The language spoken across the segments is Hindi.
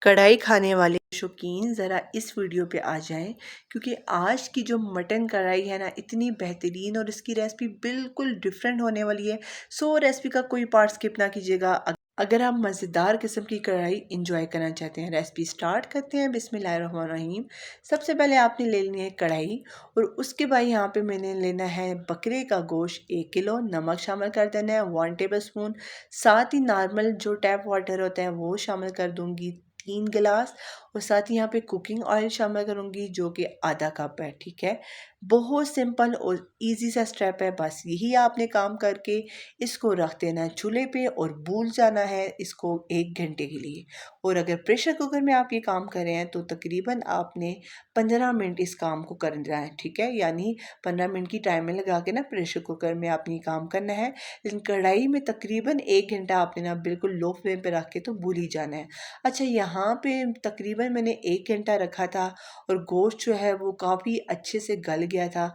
कढ़ाई खाने वाले शौकीन ज़रा इस वीडियो पे आ जाएं, क्योंकि आज की जो मटन कढ़ाई है ना इतनी बेहतरीन और इसकी रेसिपी बिल्कुल डिफरेंट होने वाली है। सो रेसिपी का कोई पार्ट स्किप ना कीजिएगा अगर आप मज़ेदार किस्म की कढ़ाई इंजॉय करना चाहते हैं। रेसिपी स्टार्ट करते हैं। बिस्मिल्लाहिर्रहमानिर्रहीम। सबसे पहले आपने ले लेनी है कढ़ाई और उसके बाद यहाँ पे मैंने लेना है बकरे का गोश्त 1 किलो। नमक शामिल कर देना है 1 टेबल स्पून। साथ ही नॉर्मल जो टैप वाटर होता है वो शामिल कर दूंगी 3 गिलास। और साथ ही यहाँ पे कुकिंग ऑयल शामिल करूँगी जो कि आधा कप है। ठीक है, बहुत सिंपल और इजी सा स्टेप है। बस यही आपने काम करके इसको रख देना है चूल्हे पे और भूल जाना है इसको 1 घंटे के लिए। और अगर प्रेशर कुकर में आप ये काम कर रहे हैं तो तकरीबन आपने 15 मिनट इस काम को करना है। ठीक है, यानी 15 मिनट की टाइमर लगा के ना प्रेशर कुकर में आपने ये काम करना है। लेकिन कढ़ाई में तकरीबन 1 घंटा आपने ना बिल्कुल लो फ्लेम पे रख के तो भूल ही जाना है। अच्छा, यहाँ पे तकरीबन मैंने 1 घंटा रखा था और गोश्त जो है वो काफ़ी अच्छे से गल गया था।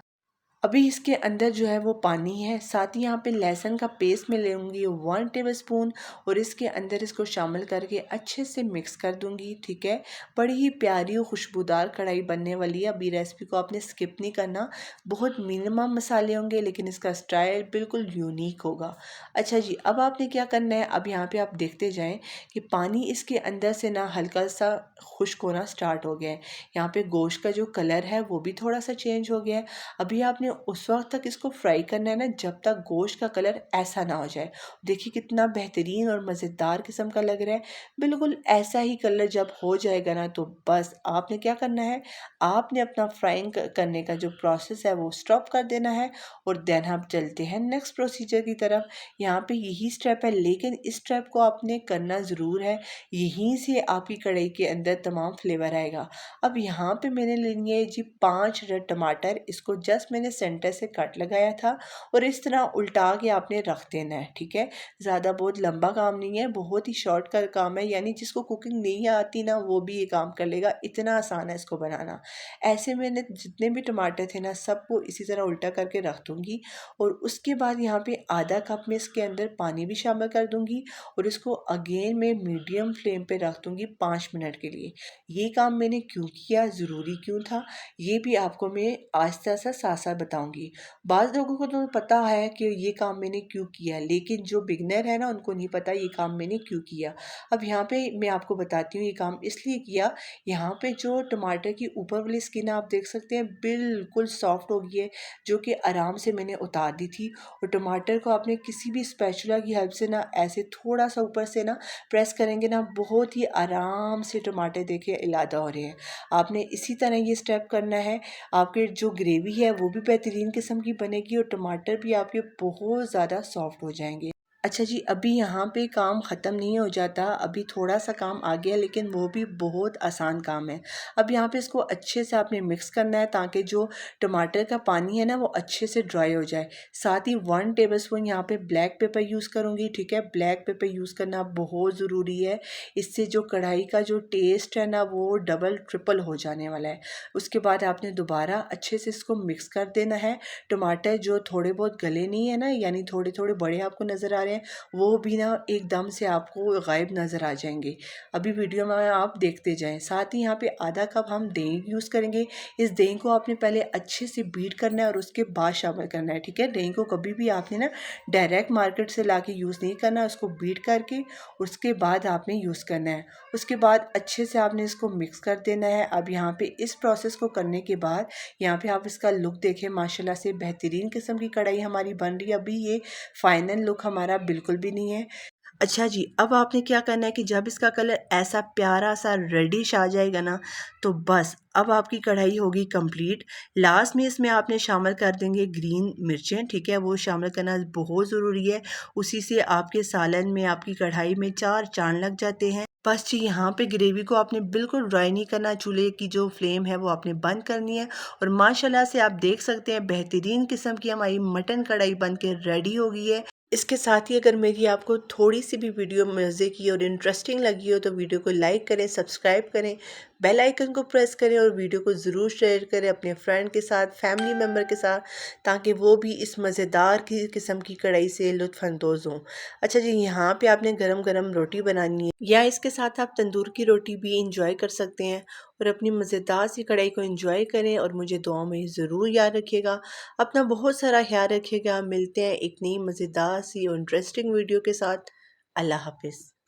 अभी इसके अंदर जो है वो पानी है। साथ ही यहाँ पे लहसुन का पेस्ट मैं लूँगी 1 टेबल स्पून और इसके अंदर इसको शामिल करके अच्छे से मिक्स कर दूँगी। ठीक है, बड़ी ही प्यारी और खुशबूदार कढ़ाई बनने वाली है। अभी रेसिपी को आपने स्किप नहीं करना। बहुत मिनिमम मसाले होंगे लेकिन इसका स्टाइल बिल्कुल यूनिक होगा। अच्छा जी, अब आपने क्या करना है, अब यहाँ पे आप देखते जाएँ कि पानी इसके अंदर से ना हल्का सा खुश्क होना स्टार्ट हो गया है। यहाँ पे गोश्त का जो कलर है वो भी थोड़ा सा चेंज हो गया है। अभी आपने उस वक्त तक इसको फ्राई करना है ना जब तक गोश्त का कलर ऐसा ना हो जाए। देखिए कितना बेहतरीन और मज़ेदार किस्म का लग रहा है। बिल्कुल ऐसा ही कलर जब हो जाएगा ना तो बस आपने क्या करना है, आपने अपना फ्राइंग करने का जो प्रोसेस है वो स्टॉप कर देना है। और देन हम चलते हैं नेक्स्ट प्रोसीजर की तरफ। यहाँ पे यही स्टेप है लेकिन इस स्टेप को आपने करना ज़रूर है, यहीं से आपकी कढ़ाई के अंदर तमाम फ्लेवर आएगा। अब यहाँ पे मैंने लेनी है जी 5 रेड टमाटर। इसको जस्ट मैंने सेंटर से कट लगाया था और इस तरह उल्टा के आपने रख देना है। ठीक है, ज़्यादा बहुत लंबा काम नहीं है, बहुत ही शॉर्ट का काम है, यानी जिसको कुकिंग नहीं आती ना वो भी ये काम कर लेगा, इतना आसान है इसको बनाना। ऐसे मैंने जितने भी टमाटर थे ना सबको इसी तरह उल्टा करके रख दूँगी। और उसके बाद यहाँ पे आधा कप में इसके अंदर पानी भी शामिल कर दूँगी और इसको अगेन मैं मीडियम फ्लेम पे रख दूँगी 5 मिनट के लिए। ये काम मैंने क्यों किया, ज़रूरी क्यों था, ये भी आपको मैं आहिस्ता सा साथ साथ बताऊंगी। बाज़ लोगों को तो पता है कि ये काम मैंने क्यों किया, लेकिन जो बिगनर है ना उनको नहीं पता ये काम मैंने क्यों किया। अब यहाँ पे मैं आपको बताती हूँ ये काम इसलिए किया। यहाँ पे जो टमाटर की ऊपर वाली स्किन आप देख सकते हैं बिल्कुल सॉफ्ट हो गई है, जो कि आराम से मैंने उतार दी थी। और टमाटर को आपने किसी भी स्पैचुला की हेल्प से ना ऐसे थोड़ा सा ऊपर से ना प्रेस करेंगे ना बहुत ही आराम से टमाटर देखे इलादा हो रहे हैं। आपने इसी तरह ये स्टेप करना है। आपके जो ग्रेवी है वो भी बेहतरीन किस्म की बनेगी और टमाटर भी आपके बहुत ज़्यादा सॉफ्ट हो जाएंगे। अच्छा जी, अभी यहाँ पे काम ख़त्म नहीं हो जाता, अभी थोड़ा सा काम आ गया लेकिन वो भी बहुत आसान काम है। अब यहाँ पे इसको अच्छे से आपने मिक्स करना है ताकि जो टमाटर का पानी है ना वो अच्छे से ड्राई हो जाए। साथ ही 1 टेबल स्पून यहाँ पे ब्लैक पेपर यूज़ करूँगी। ठीक है, ब्लैक पेपर यूज़ करना बहुत ज़रूरी है, इससे जो कढ़ाई का जो टेस्ट है ना वो डबल ट्रिपल हो जाने वाला है। उसके बाद आपने दोबारा अच्छे से इसको मिक्स कर देना है। टमाटर जो थोड़े बहुत गले नहीं है ना, यानी थोड़े थोड़े बड़े आपको नज़र आ रहे हैं, वो भी ना एकदम से आपको गायब नज़र आ जाएंगे। अभी वीडियो में आप देखते जाएं। साथ ही यहाँ पे आधा कप हम दही यूज़ करेंगे। इस दही को आपने पहले अच्छे से बीट करना है और उसके बाद शामिल करना है। ठीक है, दही को कभी भी आपने ना डायरेक्ट मार्केट से ला के यूज़ नहीं करना, उसको बीट करके उसके बाद आपने यूज़ करना है। उसके बाद अच्छे से आपने इसको मिक्स कर देना है। अब यहाँ पे इस प्रोसेस को करने के बाद यहाँ पे आप इसका लुक देखें, माशाल्लाह से बेहतरीन किस्म की कढ़ाई हमारी बन रही है। अभी ये फाइनल लुक हमारा बिल्कुल भी नहीं है। अच्छा जी, अब आपने क्या करना है कि जब इसका कलर ऐसा प्यारा सा रेडिश आ जाएगा ना तो बस अब आपकी कढ़ाई होगी कंप्लीट। लास्ट में इसमें आपने शामिल कर देंगे ग्रीन मिर्चें। ठीक है, वो शामिल करना बहुत ज़रूरी है, उसी से आपके सालन में आपकी कढ़ाई में 4 चांद लग जाते हैं। बस जी, यहाँ पे ग्रेवी को आपने बिल्कुल ड्राई नहीं करना, चूल्हे की जो फ्लेम है वो आपने बंद करनी है। और माशाल्लाह से आप देख सकते हैं बेहतरीन किस्म की हमारी मटन कढ़ाई बन के रेडी हो गई है। इसके साथ ही अगर मेरी आपको थोड़ी सी भी वीडियो मज़े की और इंटरेस्टिंग लगी हो तो वीडियो को लाइक करें, सब्सक्राइब करें, बेल आइकन को प्रेस करें और वीडियो को ज़रूर शेयर करें अपने फ्रेंड के साथ, फैमिली मेम्बर के साथ, ताकि वो भी इस मज़ेदार की किस्म की कढ़ाई से लुत्फ़अंदोज़ हों। अच्छा जी, यहाँ पे आपने गरम गरम रोटी बनानी है या इसके साथ आप तंदूर की रोटी भी इंजॉय कर सकते हैं और अपनी मज़ेदार सी कढ़ाई को इंजॉय करें और मुझे दुआओं में ज़रूर याद रखिएगा। अपना बहुत सारा ख्याल रखिएगा। मिलते हैं एक नई मज़ेदार सी और इंटरेस्टिंग वीडियो के साथ। अल्लाह हाफ़िज़।